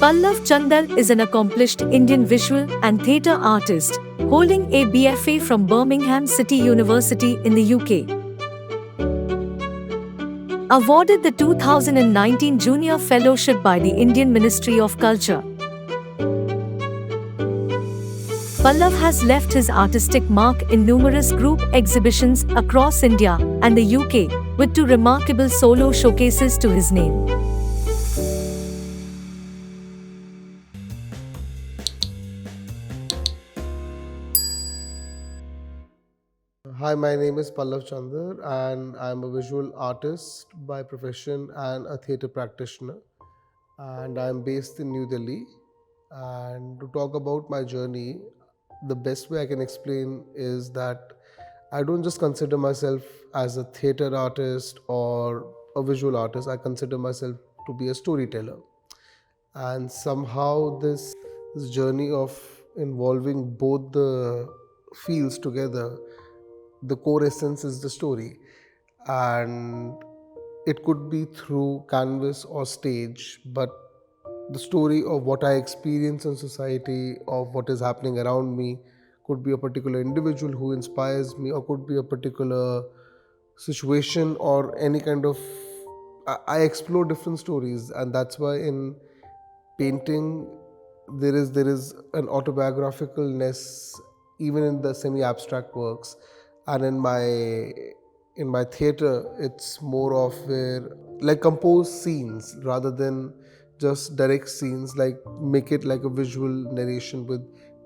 Pallav Chander is an accomplished Indian visual and theatre artist, holding a BFA from Birmingham City University in the UK. Awarded the 2019 Junior Fellowship by the Indian Ministry of Culture. Pallav has left his artistic mark in numerous group exhibitions across India and the UK, with 2 remarkable solo showcases to his name. Hi, my name is Pallav Chander and I'm a visual artist by profession and a theatre practitioner. And I'm based in New Delhi. And to talk about my journey, the best way I can explain is that I don't just consider myself as a theatre artist or a visual artist, I consider myself to be a storyteller. And somehow this journey of involving both the fields together, the core essence is the story, and it could be through canvas or stage, but the story of what I experience in society, of what is happening around me, could be a particular individual who inspires me, or could be a particular situation or any kind of I explore different stories, and that's why in painting there is an autobiographicalness even in the semi abstract works. And in my theater it's more of where like compose scenes rather than just direct scenes, like make it like a visual narration with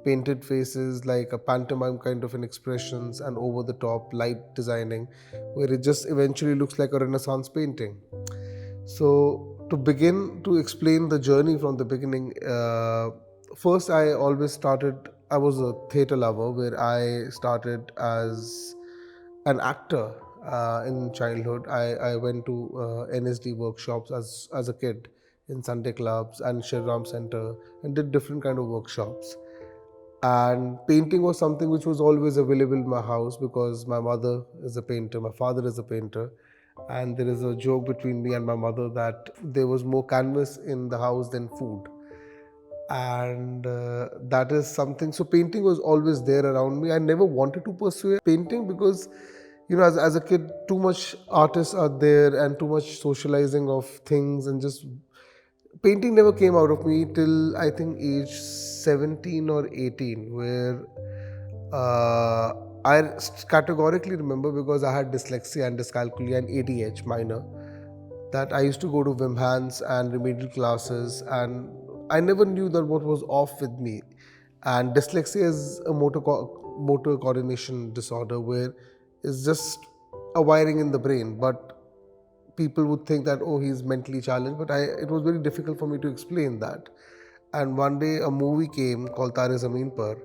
painted faces, like a pantomime kind of an expressions and over the top light designing, where it just eventually looks like a renaissance painting. So to begin to explain the journey from the beginning, first I was a theatre lover where I started as an actor in childhood. I went to NSD workshops as a kid in Sunday clubs and Shriram Center and did different kind of workshops. And painting was something which was always available in my house because my mother is a painter, my father is a painter, and there is a joke between me and my mother that there was more canvas in the house than food. And that is something, so painting was always there around me. I never wanted to pursue painting because as a kid too much artists are there and too much socializing of things, and just painting never came out of me till I think age 17 or 18, where I categorically remember, because I had dyslexia and dyscalculia and ADH minor, that I used to go to Wim Hans and remedial classes, and I never knew that what was off with me. And dyslexia is a motor coordination disorder where it's just a wiring in the brain, but people would think that, oh, he's mentally challenged, but it was very difficult for me to explain that. And one day a movie came called Tare Zameen Par,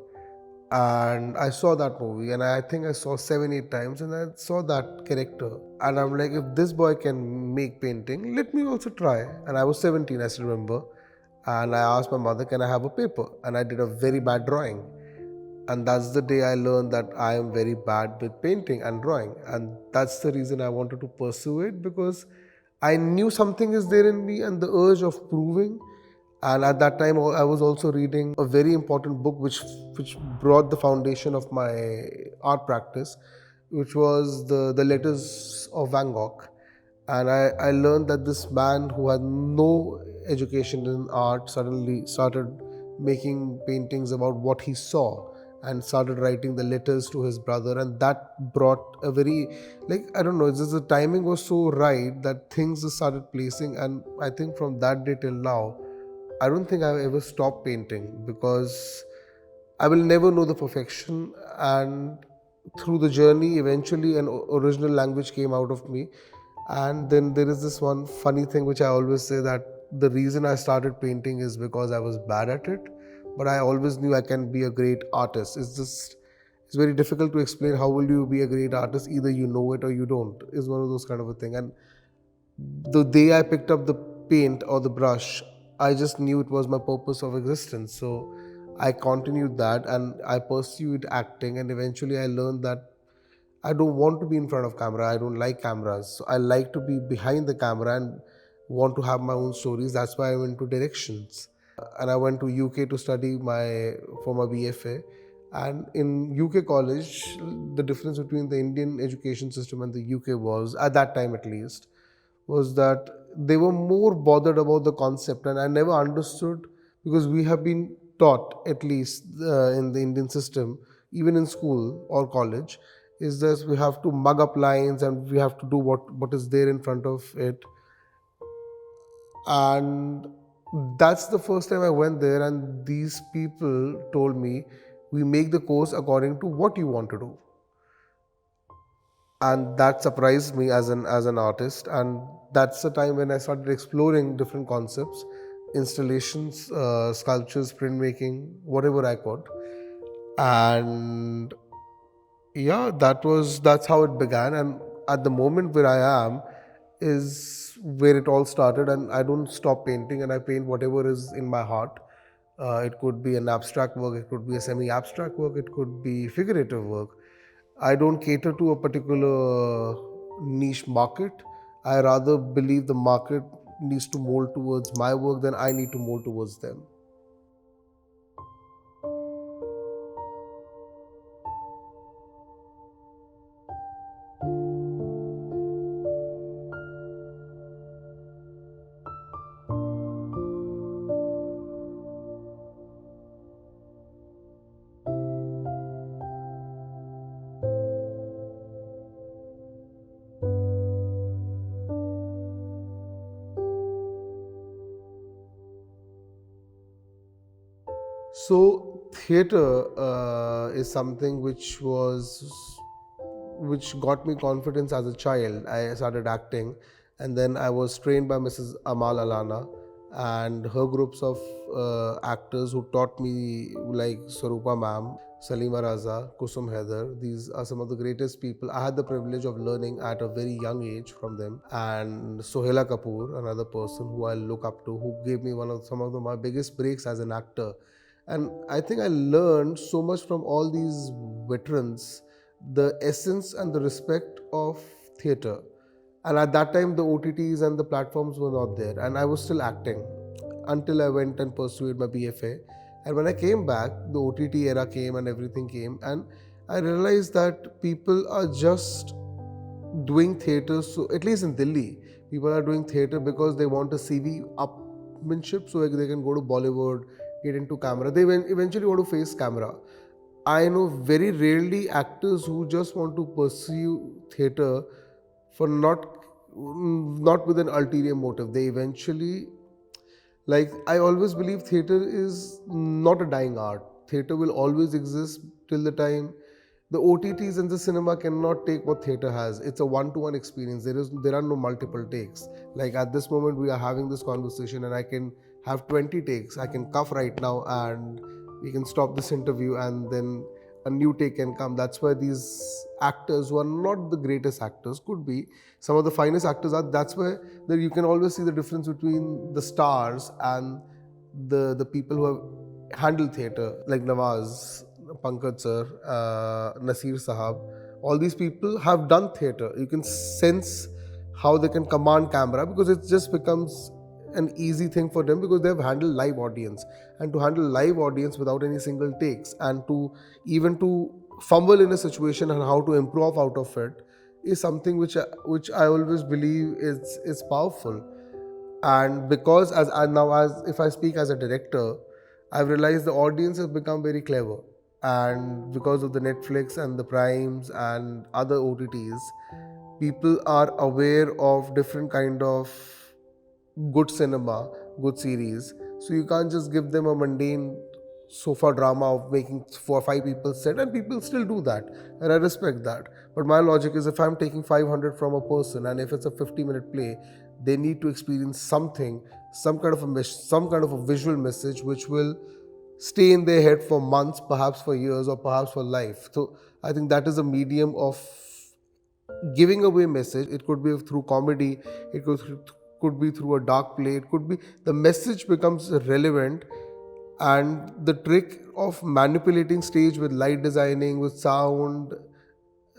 and I saw that movie, and I think I saw 7-8 times, and I saw that character, and I'm like, if this boy can make painting, let me also try. And I was 17, I still remember, and I asked my mother, can I have a paper? And I did a very bad drawing, and that's the day I learned that I am very bad with painting and drawing. And that's the reason I wanted to pursue it, because I knew something is there in me and the urge of proving. And at that time I was also reading a very important book which brought the foundation of my art practice, which was the letters of Van Gogh. And I learned that this man who had no education in art suddenly started making paintings about what he saw and started writing the letters to his brother, and that brought a very, like, I don't know, it's just the timing was so right that things just started placing. And I think from that day till now, I don't think I've ever stopped painting, because I will never know the perfection. And through the journey, eventually an original language came out of me. And then there is this one funny thing which I always say, that the reason I started painting is because I was bad at it, but I always knew I can be a great artist. It's very difficult to explain how will you be a great artist. Either you know it or you don't. Is one of those kind of a thing. And the day I picked up the paint or the brush, I just knew it was my purpose of existence. So I continued that and I pursued acting, and eventually I learned that I don't want to be in front of camera. I don't like cameras. So I like to be behind the camera and want to have my own stories. That's why I went to directions. and I went to UK to study my BFA. And in UK college, the difference between the Indian education system and the UK was, at that time at least, was that they were more bothered about the concept, and I never understood, because we have been taught, at least in the Indian system, even in school or college, is that we have to mug up lines and we have to do what is there in front of it. And that's the first time I went there, and these people told me, we make the course according to what you want to do. And that surprised me as an artist. And that's the time when I started exploring different concepts, installations, sculptures, printmaking, whatever I could. And yeah, that's how it began. And at the moment where I am is where it all started, and I don't stop painting, and I paint whatever is in my heart. It could be an abstract work, it could be a semi abstract work, it could be figurative work. I don't cater to a particular niche market. I rather believe the market needs to mold towards my work than I need to mold towards them. So theater is something which got me confidence as a child. I started acting, and then I was trained by Mrs. Amal Alana and her groups of actors who taught me, like Swarupa ma'am, Salima Raza, Kusum Haider. These are some of the greatest people. I had the privilege of learning at a very young age from them. And Sohela Kapoor, another person who I look up to, who gave me some of my biggest breaks as an actor. And I think I learned so much from all these veterans, the essence and the respect of theatre. And at that time, the OTTs and the platforms were not there, and I was still acting until I went and pursued my BFA. And when I came back, the OTT era came and everything came, and I realized that people are just doing theatre. So at least in Delhi, people are doing theatre because they want a CV upmanship, so they can go to Bollywood, get into camera. They eventually want to face camera. I know very rarely actors who just want to pursue theatre for not with an ulterior motive. They eventually, like, I always believe theatre is not a dying art. Theatre will always exist till the time the OTTs and the cinema cannot take what theatre has. It's a one-to-one experience. There are no multiple takes. Like at this moment, we are having this conversation, and I can have 20 takes. I can cough right now, and we can stop this interview, and then a new take can come. That's why these actors who are not the greatest actors, could be some of the finest actors are. That's why you can always see the difference between the stars and the people who have handled theatre, like Nawaz, Pankaj sir, Nasir Sahab. All these people have done theatre. You can sense how they can command camera, because it just becomes an easy thing for them, because they have handled live audience. And to handle live audience without any single takes, and to even to fumble in a situation and how to improve out of it, is something which I always believe is powerful. And because as if I speak as a director, I've realized the audience has become very clever. And because of the Netflix and the Primes and other OTTs, people are aware of different kind of good cinema, good series. So you can't just give them a mundane sofa drama of making 4 or 5 people sit, and people still do that, and I respect that. But my logic is, if I'm taking 500 from a person, and if it's a 50-minute play, they need to experience something, some kind of a visual message which will stay in their head for months, perhaps for years, or perhaps for life. So I think that is a medium of giving away message. It could be through comedy, it could be through a dark play, it could be the message becomes relevant. And the trick of manipulating stage with light designing, with sound,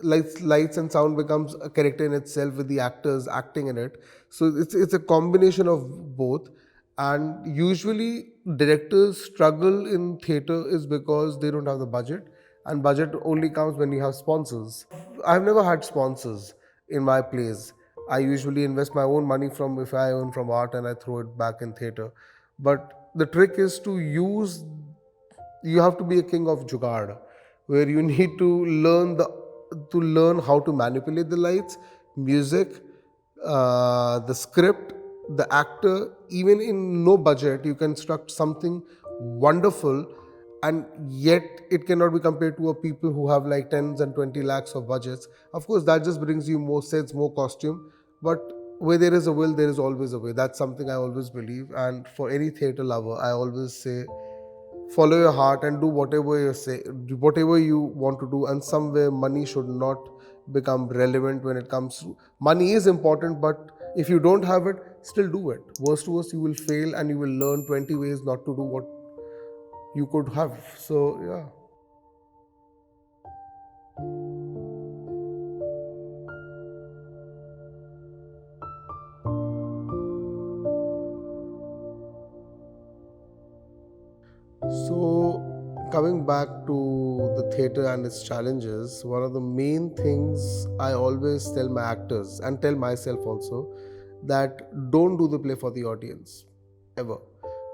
lights and sound becomes a character in itself, with the actors acting in it. So it's a combination of both. And usually directors struggle in theater is because they don't have the budget, and budget only comes when you have sponsors. I've never had sponsors in my plays. I usually invest my own money from if I earn from art and I throw it back in theater. But the trick is to use, you have to be a king of jugaad, where you need to learn how to manipulate the lights, music, the script, the actor. Even in no budget you can construct something wonderful, and yet it cannot be compared to a people who have like tens and 20 lakhs of budgets. Of course that just brings you more sets, more costume, but where there is a will there is always a way. That's something I always believe, and for any theater lover I always say, follow your heart and do whatever you say, do whatever you want to do. And somewhere money should not become relevant. When it comes to money is important, but if you don't have it, still do it. Worst to worst, you will fail and you will learn 20 ways not to do what you could have. So yeah. So, coming back to the theatre and its challenges, one of the main things I always tell my actors and tell myself also, that don't do the play for the audience ever.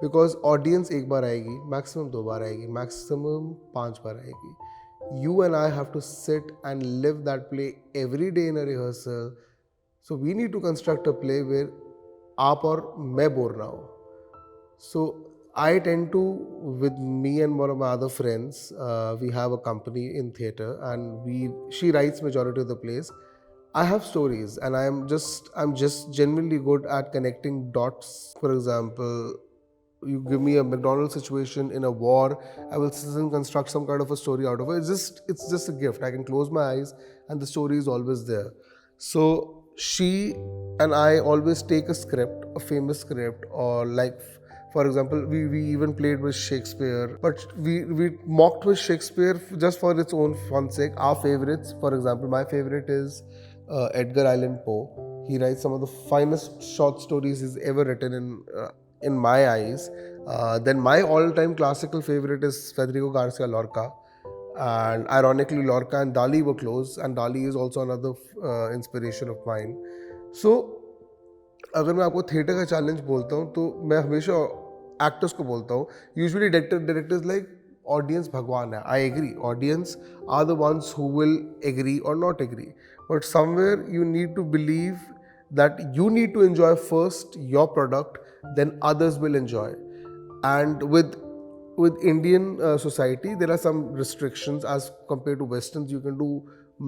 Because audience एक बार आएगी, maximum दो बार आएगी, maximum पांच बार आएगी. You and I have to sit and live that play every day in a rehearsal. So we need to construct a play where आप और मैं bore ना हो. So I tend to, with me and one of my other friends, we have a company in theatre, and she writes majority of the plays. I have stories, and I'm just genuinely good at connecting dots. For example, you give me a McDonald's situation in a war, I will still construct some kind of a story out of it. It's just a gift. I can close my eyes, and the story is always there. So she and I always take a script, a famous script, or like, for example, we even played with Shakespeare, but we mocked with Shakespeare just for its own fun sake. Our favorites, for example, my favorite is Edgar Allan Poe. He writes some of the finest short stories he's ever written in my eyes. Then my all-time classical favorite is Federico Garcia Lorca. And ironically, Lorca and Dali were close, and Dali is also another inspiration of mine. So, अगर मैं आपको theatre का challenge बोलता हूँ तो मैं हमेशा actors को बोलता हूँ, यूजुअली डायरेक्टर्स लाइक ऑडियंस भगवान है. I agree, audience are the ones who will agree or not agree, but somewhere you need to believe that you need to enjoy first your product, then others will enjoy. And with Indian society, there are some restrictions as compared to Westerns. You can do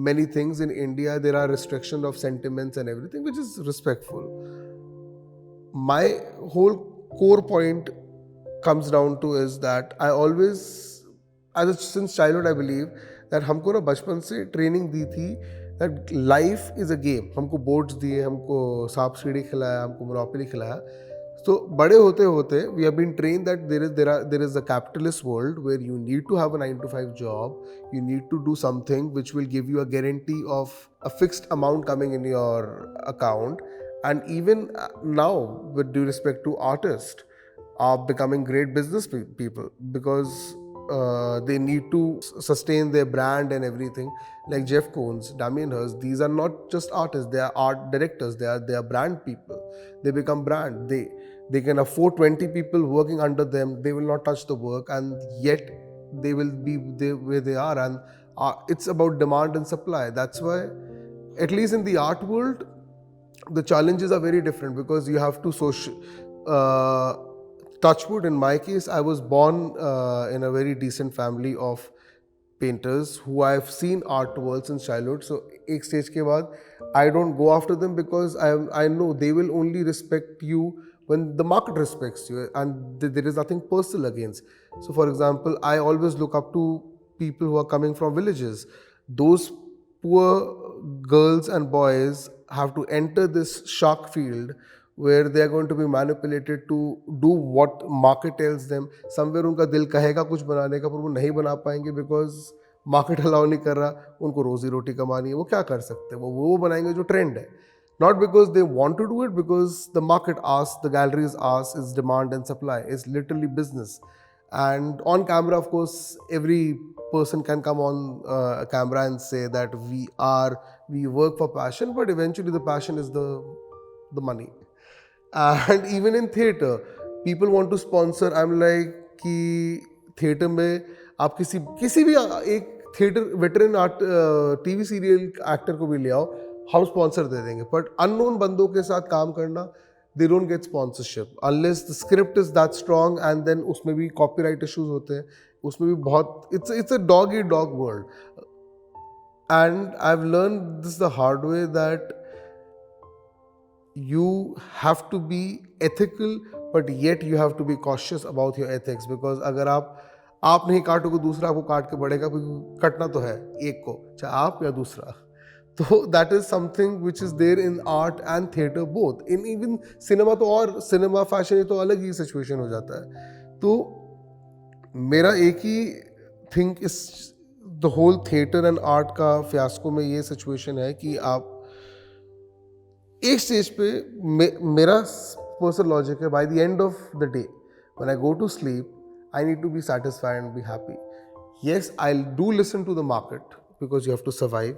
many things. In India, there are restrictions of sentiments and everything, which is respectful. My whole core point comes down to is that I always, since childhood, I believe that हमको ना बचपन से training दी थी that life is a game. हमको boards दिए, हमको सांप सीढ़ी खिलाया, हमको मोनोपोली खिलाया. So बड़े होते होते we have been trained that there is a capitalist world where you need to have a 9 to 5 job. You need to do something which will give you a guarantee of a fixed amount coming in your account. And even now, with due respect to artists, are becoming great business people because they need to sustain their brand and everything. Like Jeff Koons, Damien Hirst, these are not just artists, they are art directors, they are brand people. They become brand. They can afford 20 people working under them. They will not touch the work, and yet they will be where they are. And it's about demand and supply. That's why, at least in the art world, the challenges are very different because you have to touchwood, in my case, I was born in a very decent family of painters who I've seen art world since childhood. So एक stage के बाद I don't go after them because I know they will only respect you when the market respects you, and there is nothing personal against. So for example, I always look up to people who are coming from villages. Those poor girls and boys have to enter this shark field where they are going to be manipulated to do what market tells them. Somewhere उनका दिल कहेगा कुछ बनाने का, पर वो नहीं बना पाएंगे because market allow नहीं कर रहा. उनको रोजी रोटी कमानी है, वो क्या कर सकते हैं? वो बनाएंगे जो ट्रेंड है. Not because they want to do it, because the market asks, the galleries ask, is demand and supply. It's literally business. And on camera, of course, every person can come on a camera and say that we work for passion, but eventually the passion is the money. And even in theater, people want to sponsor. I'm like कि theatre में आप किसी भी एक theatre veteran art TV serial actor को भी ले आओ, हम स्पॉन्सर दे देंगे. बट अननोन बंदों के साथ काम करना, they don't get sponsorship unless the script is that strong. And then उसमें भी कॉपीराइट इश्यूज होते हैं, उसमें भी बहुत it's a dog eat dog world. And I have learn this the hard way that you have to be ethical, but yet you have to be cautious about your ethics, because अगर आप नहीं काटोगे, दूसरा आपको काट के बढ़ेगा, क्योंकि कटना तो है एक को, चाहे आप या दूसरा. तो that is something which is there in art and theatre both. In even cinema तो और सिनेमा फैशन तो अलग ही सिचुएशन हो जाता है. तो मेरा एक ही think is the whole theatre and art का फियास्को में ये सिचुएशन है कि आप एक स्टेज पे मेरा पर्सनल लॉजिक है, by the end of the day when I go to sleep, I need to be satisfied and be happy. Yes, I do listen to the market because you have to survive.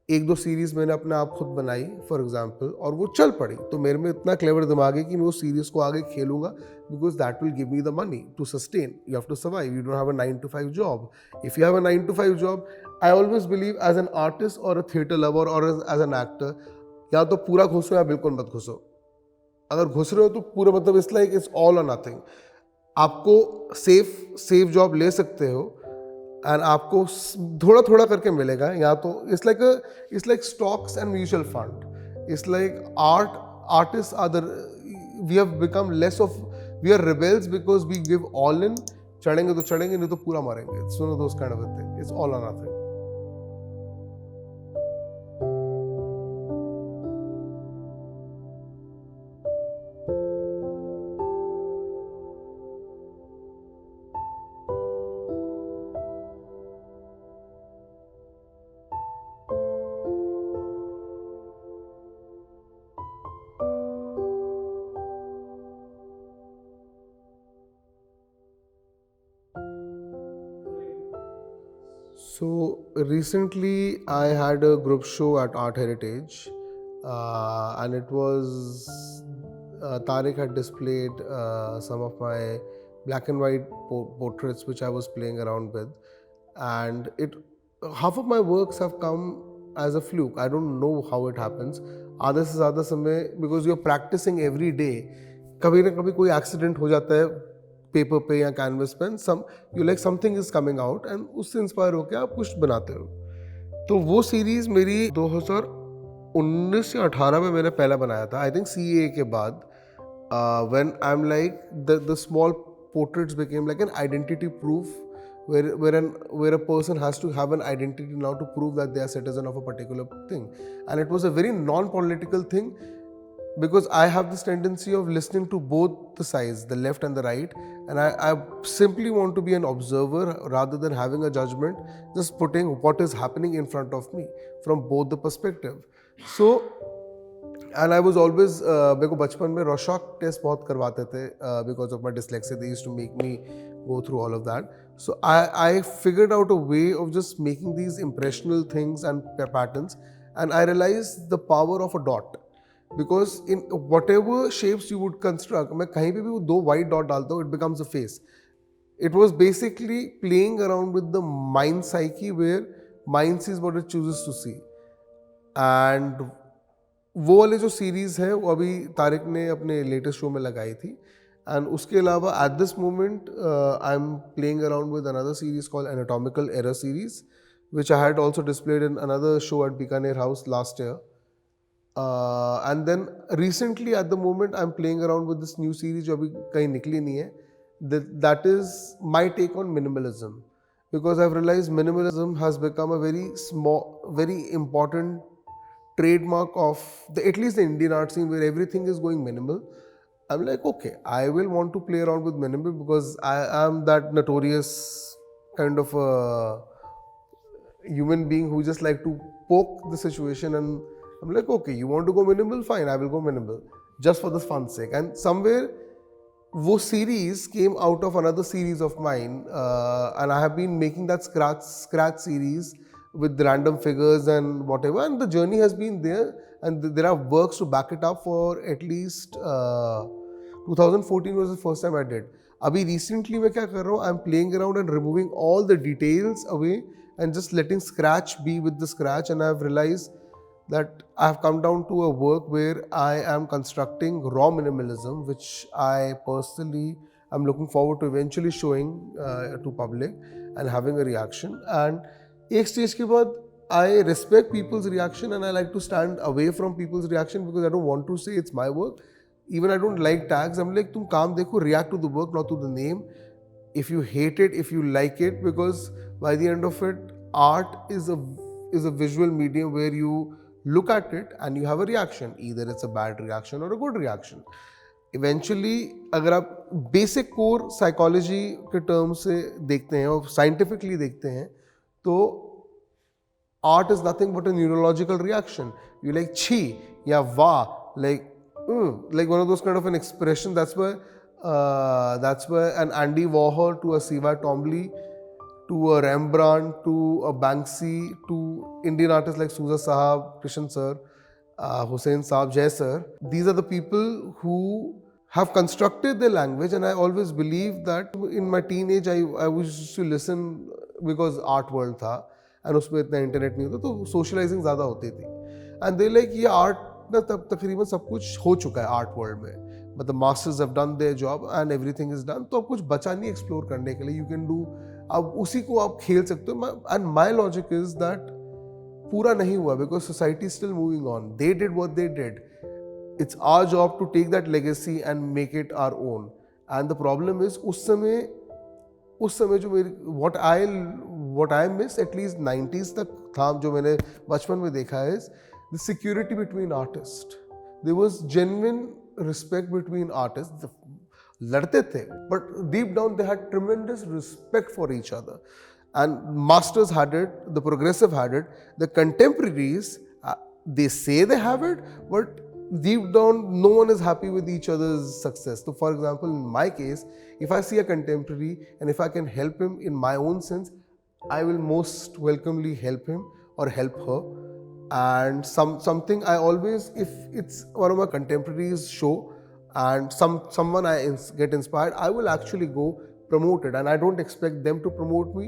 एक दो series मैंने अपने आप खुद बनाई for example, और वो चल पड़ी, तो मेरे में इतना क्लेवर दिमाग है कि मैं उस सीरीज़ को आगे खेलूंगा, because that will give me the money to sustain. You have to survive, you don't have a 9 to 5 job. If you have a 9 to 5 job, I always believe as an artist और a theatre lover और as an actor, या तो पूरा घुसो या बिल्कुल मत घुसो. अगर घुस रहे हो तो पूरा मतलब it's like it's all or nothing. आपको सेफ जॉब ले सकते हो एंड आपको थोड़ा थोड़ा करके मिलेगा, या तो it's like stocks and mutual fund. It's like artist are the we have become less of we are rebels because we give all in. चढ़ेंगे तो चढ़ेंगे, नहीं तो पूरा मारेंगे. सुनो दोस्त kind of thing, it's all or nothing. So recently I had a group show at Art Heritage, and it was Tariq had displayed some of my black and white portraits which I was playing around with, and half of my works have come as a fluke. I don't know how it happens. आधे से ज़्यादा समय because you're practicing every day, कभी ना कभी कोई accident हो जाता है पेपर पे या कैनवस पे, you like something is coming out and उससे इंस्पायर होकर आप कुछ बनाते हो. तो वो सीरीज़ मेरी 2019 या 18 में मैंने पहला बनाया था, आई थिंक CA के बाद, when I am like the small portraits became like an identity proof, where a person has to have an identity now to prove that they are citizen of a particular thing. And it was a very non-political thing, because I have this tendency of listening to both the sides, the left and the right, and I simply want to be an observer rather than having a judgment, just putting what is happening in front of me from both the perspective. So, and I was always, मेरे को बचपन में Rorschach test बहुत करवाते थे because of my dyslexia. They used to make me go through all of that. So I figured out a way of just making these impressional things and patterns, and I realized the power of a dot. Because in whatever shapes you would construct, मैं कहीं पे भी वो 2 white dot डालता हूँ, it becomes a face. It was basically playing around with the mind psyche, where mind sees what it chooses to see. And वो वाले जो सीरीज़ है वो अभी तारिक ने अपने लेटेस्ट शो में लगाई थी. एंड उसके अलावा at this moment I am playing around with another series called anatomical error series, which I had also displayed in another show at Bikaner House last year. And then recently at the moment I'm playing around with this new series जो अभी कहीं निकली नहीं है, that is my take on minimalism, because I've realized minimalism has become a very important trademark of at least the Indian art scene, where everything is going minimal. I'm like, okay, I will want to play around with minimal because I am that notorious kind of a human being who just like to poke the situation and I'm like, okay, you want to go minimal? Fine, I will go minimal. Just for the fun sake. And somewhere, वो series came out of another series of mine, and I have been making that scratch series with random figures and whatever, and the journey has been there, and there are works to back it up for at least 2014 was the first time I did. अभी recently मैं क्या कर रहा हूँ? I'm playing around and removing all the details away and just letting scratch be with the scratch, and I've realized that I've come down to a work where I am constructing raw minimalism, which I personally am looking forward to eventually showing to public and having a reaction. And एक stage के बाद I respect people's reaction and I like to stand away from people's reaction because I don't want to say it's my work. Even I don't like tags. I'm like, तुम काम देखो, react to the work, not to the name. If you hate it, if you like it, because by the end of it, art is a visual medium where you look at it and you have a reaction. Either it's a bad reaction or a good reaction. Eventually, अगर आप basic core psychology के terms से देखते हैं और scientifically देखते हैं, तो art is nothing but a neurological reaction. You like chi या va, like one of those kind of an expression. That's why an Andy Warhol to a C.Y. Twombly to a Rembrandt to a Banksy to Indian artists like Souza Sahab, Krishan sir, Hussain Saab, Jay sir. These are the people who have constructed their language, and I always believe that in my teenage I used to listen because art world था and उसमें इतना internet नहीं होता तो socialising ज़्यादा होती थी and they like ये आर्ट ना तब तकरीबन सब कुछ हो चुका है आर्ट वर्ल्ड में मतलब masters have done their job and everything is done तो अब कुछ बचा नहीं एक्सप्लोर करने के लिए यू कैन डू अब उसी को आप खेल सकते हो and my logic is that पूरा नहीं हुआ because society still moving on they did what they did it's our job to take that legacy and make it our own and the problem is उस समय जो मेरी what I miss at least 90s तक था जो मैंने बचपन में देखा है the security between artists. There was genuine respect between artists. लड़ते थे but deep down they had tremendous respect for each other. And masters had it, the progressive had it, the contemporaries, they say they have it, but deep down no one is happy with each other's success. So for example, in my case, if I see a contemporary and if I can help him in my own sense, I will most welcomely help him or help her. And something I always, if it's one of my contemporaries show and someone I get inspired, I will actually go promote it, and I don't expect them to promote me,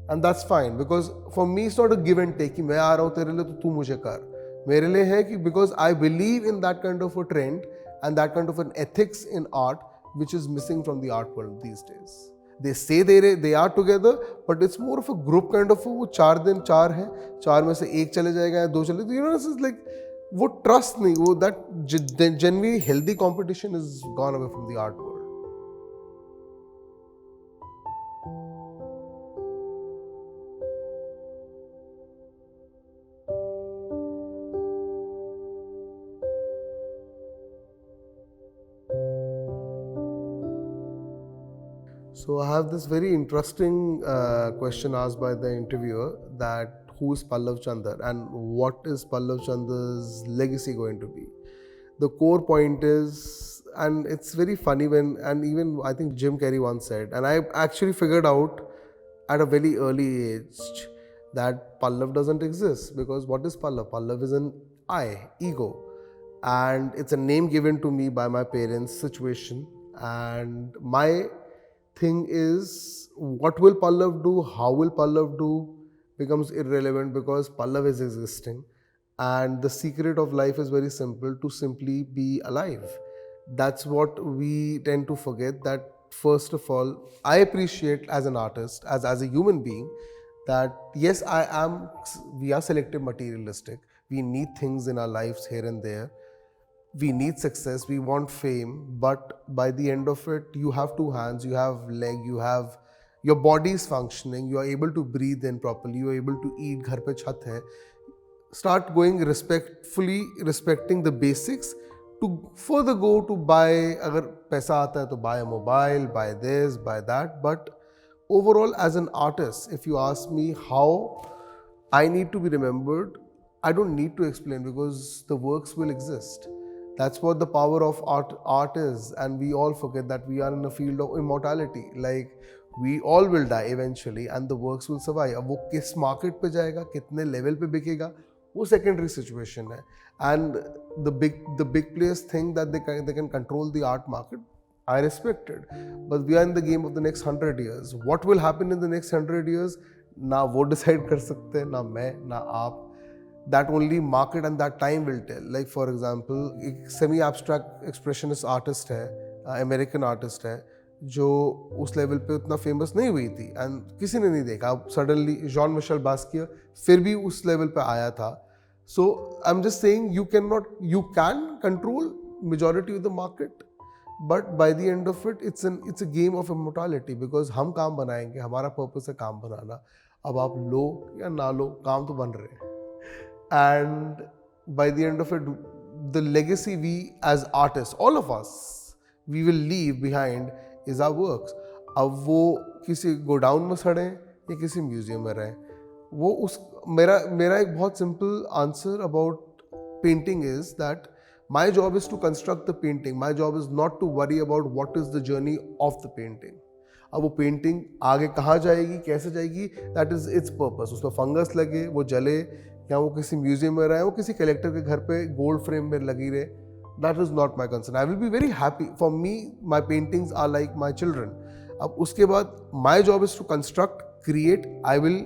and that's fine because for me it's not a give and take कि मैं आ रहा हूँ तेरे लिए तो तू मुझे कर. मेरे लिए है कि because I believe in that kind of a trend and that kind of an ethics in art which is missing from the art world these days. They say they are together, but it's more of a group kind of वो 4 दिन 4 हैं 4 में से एक चले जाएगा या 2 चले तो you know this is like वो trust नहीं वो that genuinely healthy competition is gone away from the art world. So I have this very interesting question asked by the interviewer that who is Pallav Chander and what is Pallav Chander's legacy going to be? The core point is, and it's very funny when, and even I think Jim Carrey once said, and I actually figured out at a very early age that Pallav doesn't exist because what is Pallav? Pallav is an ego, and it's a name given to me by my parents' situation, and my thing is what will Pallav do, how will Pallav do becomes irrelevant because Pallav is existing and the secret of life is very simple, to simply be alive. That's what we tend to forget, that first of all I appreciate as an artist, as a human being, that yes we are selective materialistic, we need things in our lives here and there, we need success, we want fame, but by the end of it, you have 2 hands, you have leg, you have your body is functioning, you are able to breathe in properly, you are able to eat, ghar pe chhat hai. Start going respecting the basics to further go to buy, agar paisa aata hai to buy a mobile, buy this, buy that. But overall as an artist, if you ask me how I need to be remembered, I don't need to explain because the works will exist. That's what the power of art is, and we all forget that we are in a field of immortality. Like we all will die eventually, and the works will survive. अब वो किस market पे जाएगा, कितने level पे बिकेगा, वो secondary situation है. And the big players think that they can control the art market. I respect it, but we are in the game of the next 100 years. What will happen in the next 100 years? ना वो decide कर सकते हैं, ना मैं, ना आप. That only market and that time will tell. Like for example, एक semi abstract expressionist artist है, American artist है, जो उस लेवल पे उतना फेमस नहीं हुई थी एंड किसी ने नहीं देखा. अब सडनली जॉन मिशेल बास्किया फिर भी उस लेवल पे आया था. So I am just saying you can control majority of the market, but by the end of it, it's a game of immortality, because हम काम बनाएंगे, हमारा पर्पस है काम बनाना. अब आप लो या ना लो, काम तो बन रहे हैं. And by the end of it, the legacy we as artists, all of us, we will leave behind is our works. अब वो किसी गोडाउन में सड़े या किसी म्यूजियम में रहे, वो उस मेरा एक बहुत simple answer about painting is that my job is to construct the painting. My job is not to worry about what is the journey of the painting. अब वो पेंटिंग आगे कहाँ जाएगी, कैसे जाएगी, दैट इज इट्स पर्पस. उसमें fungus लगे, वो जले, या वो किसी म्यूजियम में रहे, वो किसी कलेक्टर के घर पे गोल्ड फ्रेम में लगी रहे, that is not my concern. I will be very happy. For me my paintings are like my children. अब उसके बाद my job is to construct, create. I will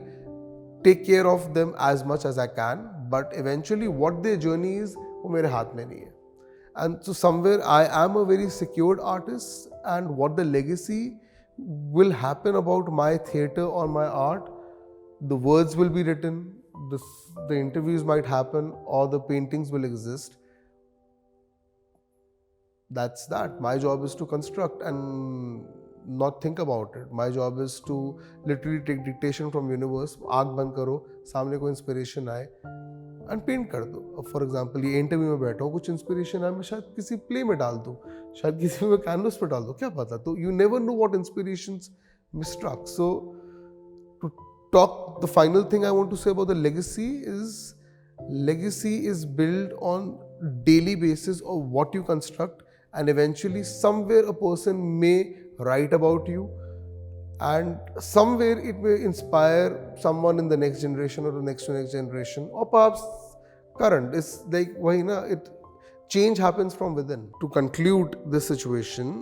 take care of them as much as I can, but eventually what their journey is, वो मेरे हाथ में नहीं है. And so somewhere I am a very secured artist, and what the legacy will happen about my theatre or my art, the words will be written, the interviews might happen, or the paintings will exist. That's that. My job is to construct and not think about it. My job is to literally take dictation from universe. आँख बंद करो, सामने कोई inspiration आए and paint कर दो. For example ये interview में बैठा हूँ, कुछ इंस्पिरेशन है, मैं शायद किसी प्ले में डाल दूँ, शायद किसी में कैनवस पर डाल दूँ, क्या पता. तो you never know what inspirations may struck. So to talk, the final thing I want to say about the legacy is built on daily basis of what you construct, and eventually somewhere a person may write about you, and somewhere it may inspire someone in the next generation or the next to next generation, or perhaps current. It's like wahi na, it change happens from within. To conclude this situation,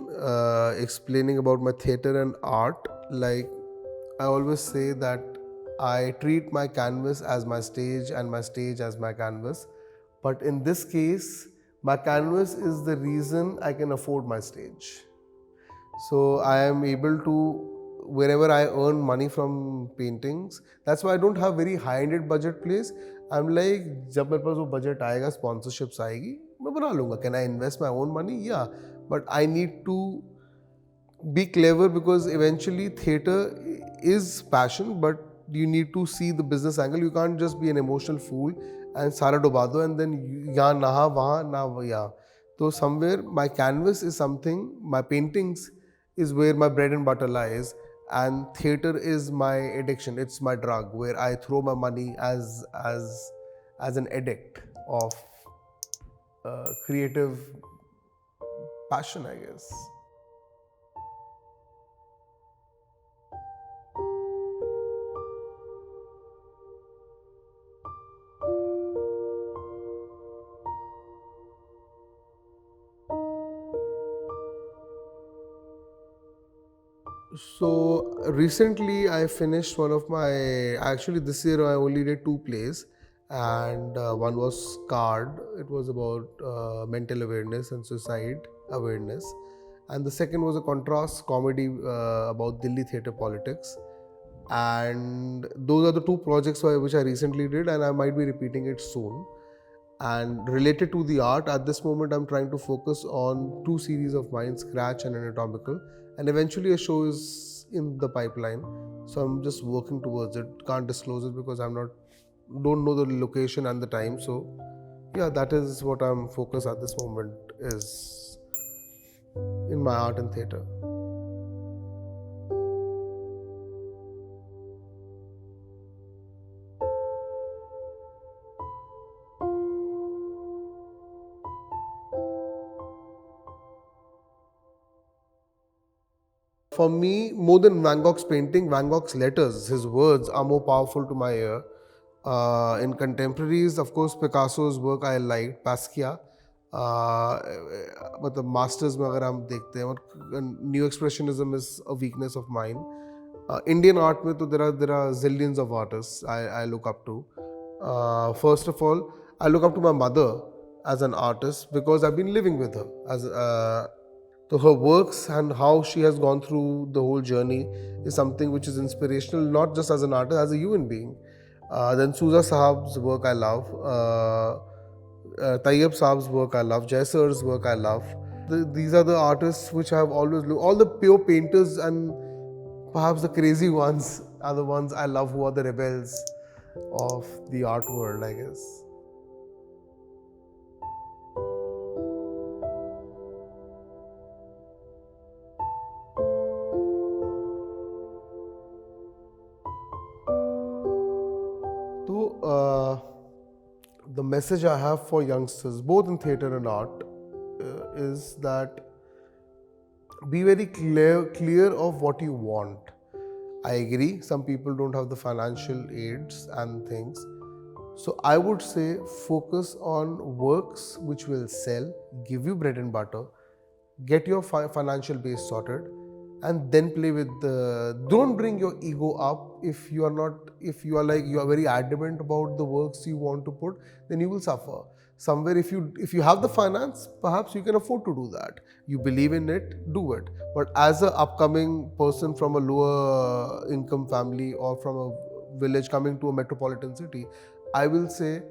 explaining about my theatre and art, like I always say that I treat my canvas as my stage and my stage as my canvas, but in this case my canvas is the reason I can afford my stage. So I am able to, wherever I earn money from paintings, that's why I don't have very high-ended budget plays. I'm like, जब मेरे पास वो budget आएगा, sponsorships आएगी, मैं बना लूँगा. Can I invest my own money? Yeah, but I need to be clever, because eventually theatre is passion, but you need to see the business angle. You can't just be an emotional fool and सारा डुबा दो and then यहाँ नहा वहाँ ना यहाँ. So somewhere my canvas is something, my paintings is where my bread and butter lies, and theatre is my addiction. It's my drug where I throw my money as an addict of creative passion, I guess. So recently I finished one of my, actually this year I only did 2 plays, and one was Card. It was about mental awareness and suicide awareness, and the second was a contrast comedy about Delhi theatre politics. And those are the 2 projects which I recently did, and I might be repeating it soon. And related to the art, at this moment I'm trying to focus on 2 series of mine, Scratch and Anatomical, and eventually a show is in the pipeline, so I'm just working towards it. Can't disclose it because don't know the location and the time. So yeah, that is what I'm focused at this moment, is in my art and theatre. For me, more than Van Gogh's painting, Van Gogh's letters, his words are more powerful to my ear. In contemporaries, of course, Picasso's work I liked, Basquiat. मतलब masters में अगर हम देखते हैं, और new expressionism is a weakness of mine. Indian art में तो there are zillions of artists I look up to. First of all, I look up to my mother as an artist because I've been living with her. So her works and how she has gone through the whole journey is something which is inspirational, not just as an artist, as a human being. Then Souza Sahab's work I love. Tayyab Saab's work I love. Jai Sir's work I love. These are the artists which I have always looked. All the pure painters and perhaps the crazy ones are the ones I love, who are the rebels of the art world, I guess. So, the message I have for youngsters, both in theatre and art, is that be very clear of what you want. I agree, some people don't have the financial aids and things. So I would say focus on works which will sell, give you bread and butter, get your financial base sorted, and then play with the. Don't bring your ego up. If you are not, if you are like, you are very adamant about the works you want to put, then you will suffer. Somewhere, if you have the finance, perhaps you can afford to do that. You believe in it, do it. But as an upcoming person from a lower income family or from a village coming to a metropolitan city, I will say,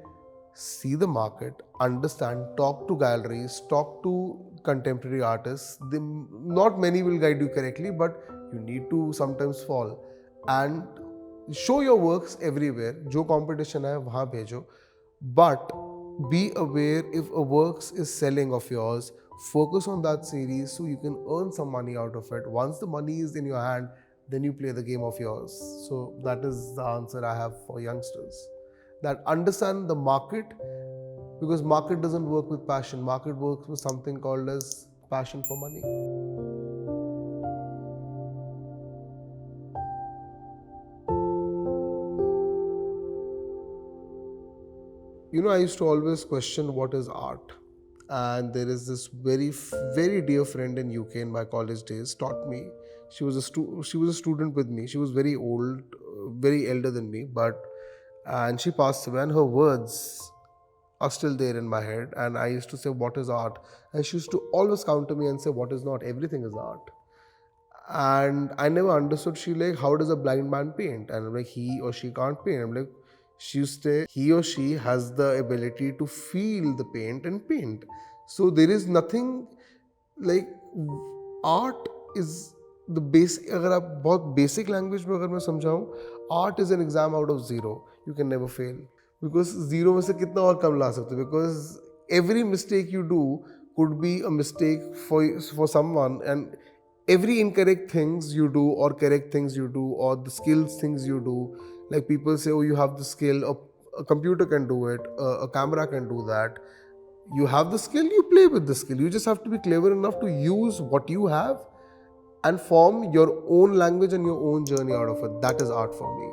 see the market, understand, talk to galleries, talk to contemporary artists. Not many will guide you correctly, but you need to sometimes fall. And show your works everywhere. जो competition है वहाँ भेजो. But be aware if a works is selling of yours. Focus on that series so you can earn some money out of it. Once the money is in your hand, then you play the game of yours. So that is the answer I have for youngsters. That understand the market, because market doesn't work with passion. Market works with something called as passion for money. I used to always question what is art. And there is this very dear friend in UK in my college days taught me. She was a student with me. She was very old, very elder than me, and she passed away, and her words are still there in my head. And I used to say, what is art? And she used to always counter me and say, what is not? Everything is art. And I never understood. She like, how does a blind man paint? And I'm like, he or she can't paint. I'm like, she used to say, he or she has the ability to feel the paint and paint. So there is nothing like art is the basic. अगर आप बहुत basic language में अगर मैं समझाऊँ, art is an exam out of zero. You can never fail. Because zero में से कितना और कम ला सकते हो? Because every mistake you do could be a mistake for someone, and every incorrect things you do or correct things you do or the skills things you do, like people say, oh, you have the skill, a computer can do it, a camera can do that. You have the skill, you play with the skill. You just have to be clever enough to use what you have and form your own language and your own journey out of it. That is art for me.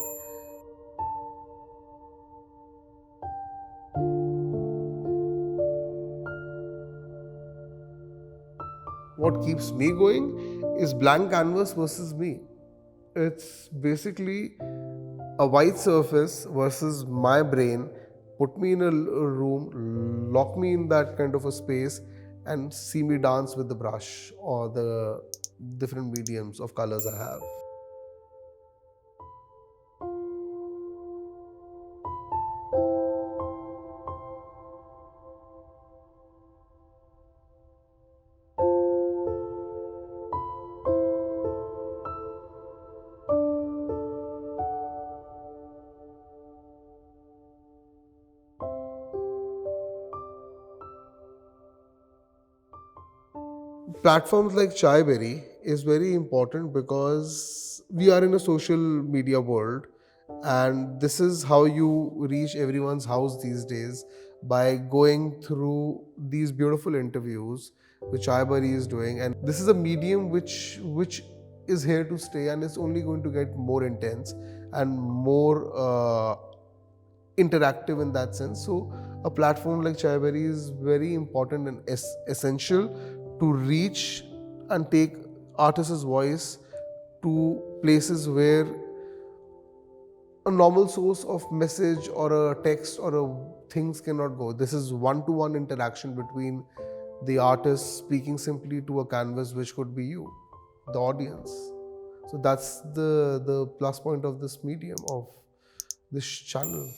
What keeps me going is blank canvas versus me. It's basically a white surface versus my brain. Put me in a room, lock me in that kind of a space, and see me dance with the brush or the different mediums of colors I have. Platforms like Chaibrary is very important because we are in a social media world, and this is how you reach everyone's house these days, by going through these beautiful interviews which Chaibrary is doing. And this is a medium which is here to stay, and it's only going to get more intense and more interactive in that sense. So a platform like Chaibrary is very important and essential to reach and take artists' voice to places where a normal source of message or a text or a things cannot go. This is one-to-one interaction between the artist speaking simply to a canvas, which could be you, the audience. So that's the plus point of this medium, of this channel.